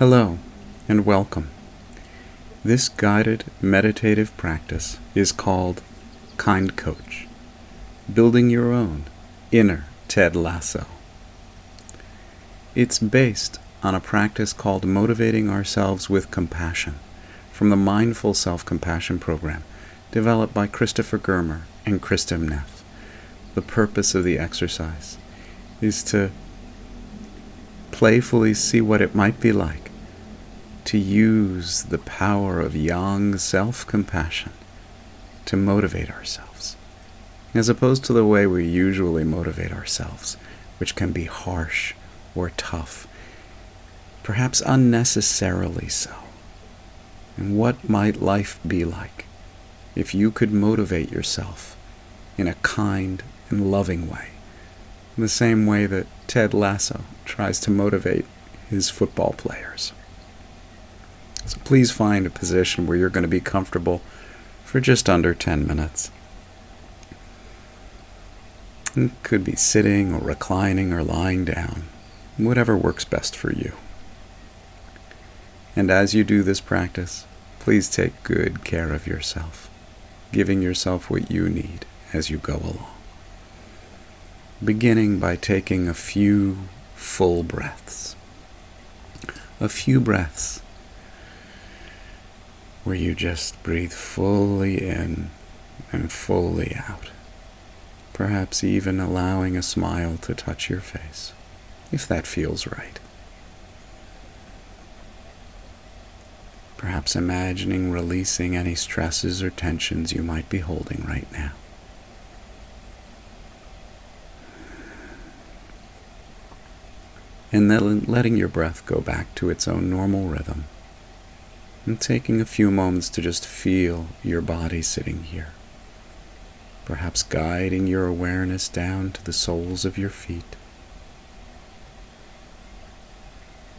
Hello, and welcome. This guided meditative practice is called Kind Coach, Building Your Own Inner Ted Lasso. It's based on a practice called Motivating Ourselves with Compassion from the Mindful Self-Compassion program developed by Germer and Kristin Neff. The purpose of the exercise is to playfully see what it might be like to use the power of yang self-compassion to motivate ourselves, as opposed to the way we usually motivate ourselves, which can be harsh or tough, perhaps unnecessarily so. And what might life be like if you could motivate yourself in a kind and loving way, in the same way that Ted Lasso tries to motivate his football players? So please find a position where you're going to be comfortable for just under 10 minutes. It could be sitting or reclining or lying down, whatever works best for you. And as you do this practice, please take good care of yourself, giving yourself what you need as you go along. Beginning by taking a few full breaths. A few breaths where you just breathe fully in and fully out. Perhaps even allowing a smile to touch your face, if that feels right. Perhaps imagining releasing any stresses or tensions you might be holding right now. And then letting your breath go back to its own normal rhythm. And taking a few moments to just feel your body sitting here. Perhaps guiding your awareness down to the soles of your feet.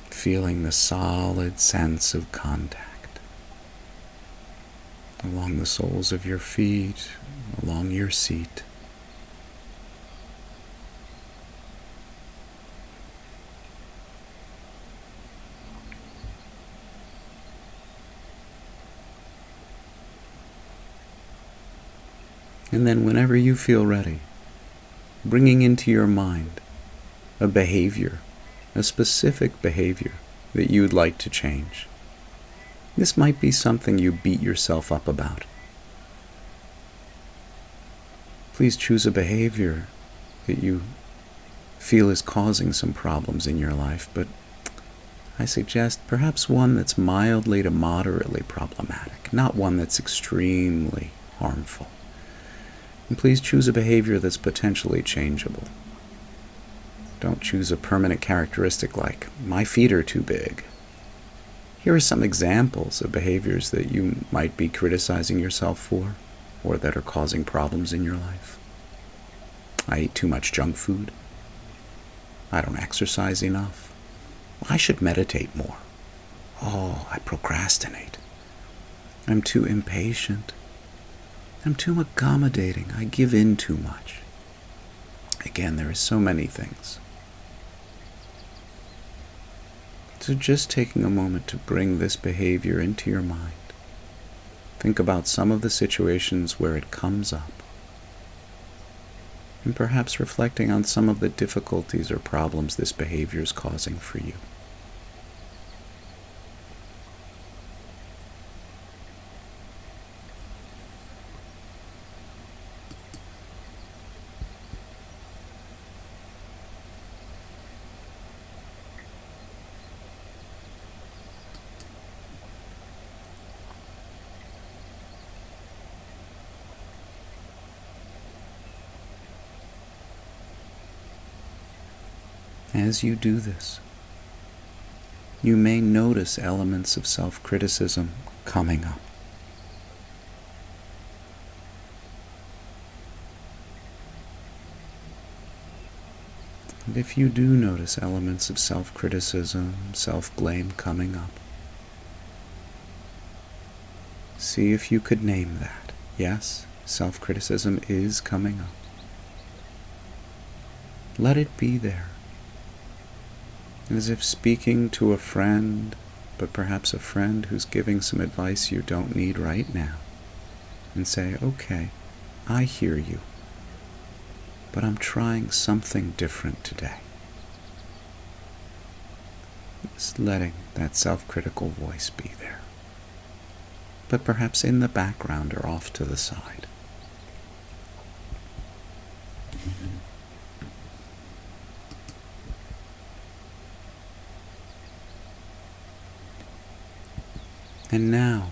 Feeling the solid sense of contact along the soles of your feet, along your seat. And then whenever you feel ready, bringing into your mind a behavior, a specific behavior that you'd like to change. This might be something you beat yourself up about. Please choose a behavior that you feel is causing some problems in your life, but I suggest perhaps one that's mildly to moderately problematic, not one that's extremely harmful. And please choose a behavior that's potentially changeable. Don't choose a permanent characteristic like, my feet are too big. Here are some examples of behaviors that you might be criticizing yourself for, or that are causing problems in your life. I eat too much junk food. I don't exercise enough. I should meditate more. Oh, I procrastinate. I'm too impatient. I'm too accommodating. I give in too much. Again, there are so many things. So just taking a moment to bring this behavior into your mind. Think about some of the situations where it comes up. And perhaps reflecting on some of the difficulties or problems this behavior is causing for you. As you do this, you may notice elements of self-criticism coming up. And if you do notice elements of self-criticism, self-blame coming up, see if you could name that. Yes, self-criticism is coming up. Let it be there, as if speaking to a friend but perhaps a friend who's giving some advice you don't need right now. And say, okay, I hear you, but I'm trying something different today. Just letting that self-critical voice be there, but perhaps in the background or off to the side. And now,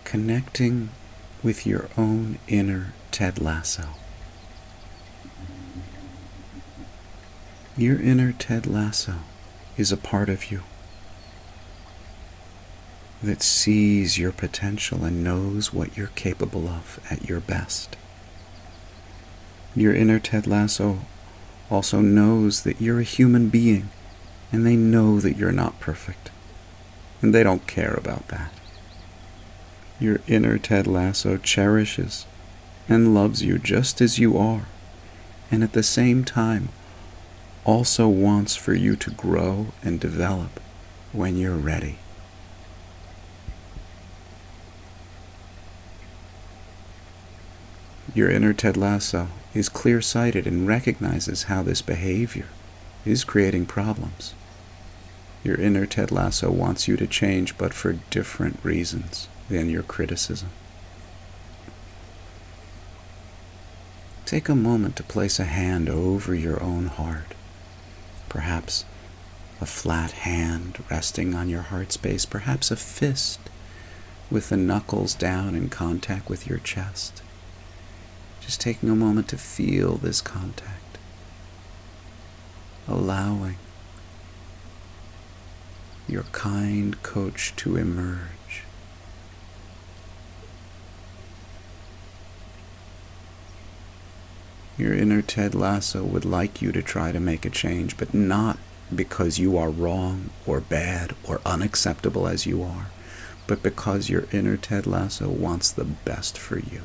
connecting with your own inner Ted Lasso. Your inner Ted Lasso is a part of you that sees your potential and knows what you're capable of at your best. Your inner Ted Lasso also knows that you're a human being, and they know that you're not perfect, and they don't care about that. Your inner Ted Lasso cherishes and loves you just as you are, and at the same time also wants for you to grow and develop when you're ready. Your inner Ted Lasso is clear-sighted and recognizes how this behavior is creating problems. Your inner Ted Lasso wants you to change, but for different reasons than your criticism. Take a moment to place a hand over your own heart. Perhaps a flat hand resting on your heart space, perhaps a fist with the knuckles down in contact with your chest. Just taking a moment to feel this contact, allowing your kind coach to emerge. Your inner Ted Lasso would like you to try to make a change, but not because you are wrong or bad or unacceptable as you are, but because your inner Ted Lasso wants the best for you.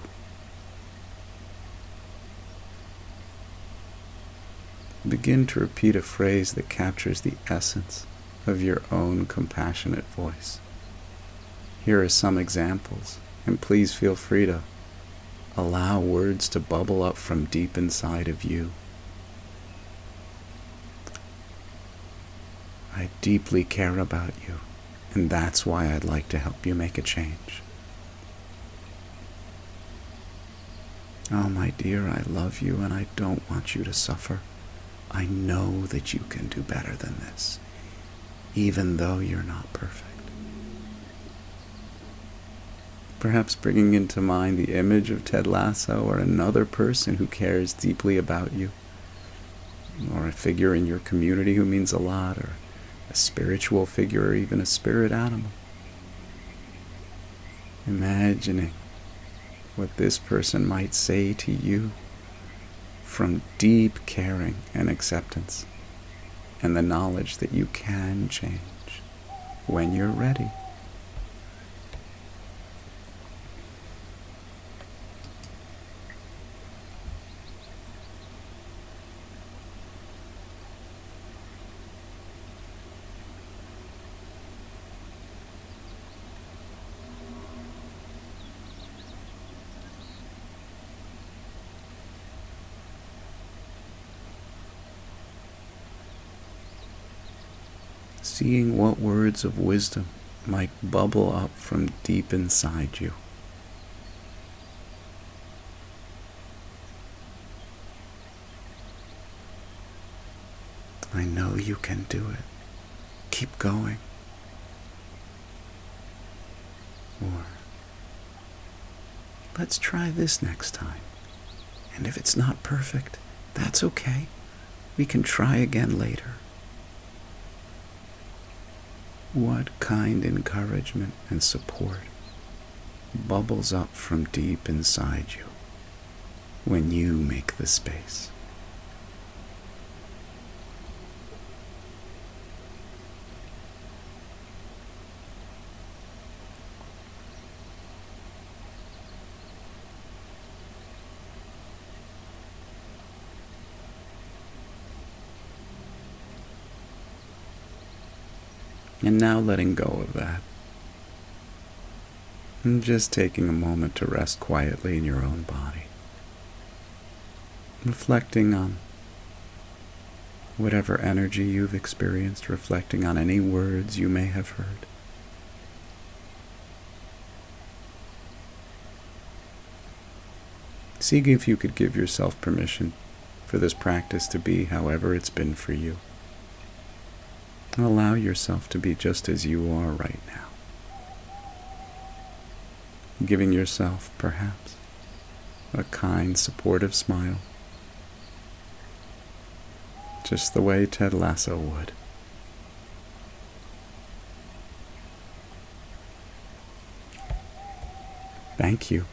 Begin to repeat a phrase that captures the essence of your own compassionate voice. Here are some examples, and please feel free to allow words to bubble up from deep inside of you. I deeply care about you, and that's why I'd like to help you make a change. Oh, my dear, I love you, and I don't want you to suffer. I know that you can do better than this, even though you're not perfect. Perhaps bringing into mind the image of Ted Lasso or another person who cares deeply about you, or a figure in your community who means a lot, or a spiritual figure, or even a spirit animal. Imagining what this person might say to you from deep caring and acceptance, and the knowledge that you can change when you're ready. Seeing what words of wisdom might bubble up from deep inside you. I know you can do it. Keep going. Or, let's try this next time. And if it's not perfect, that's okay. We can try again later. What kind encouragement and support bubbles up from deep inside you when you make the space? And now letting go of that. And just taking a moment to rest quietly in your own body. Reflecting on whatever energy you've experienced, reflecting on any words you may have heard. See if you could give yourself permission for this practice to be however it's been for you. Allow yourself to be just as you are right now. Giving yourself, perhaps, a kind, supportive smile. Just the way Ted Lasso would. Thank you.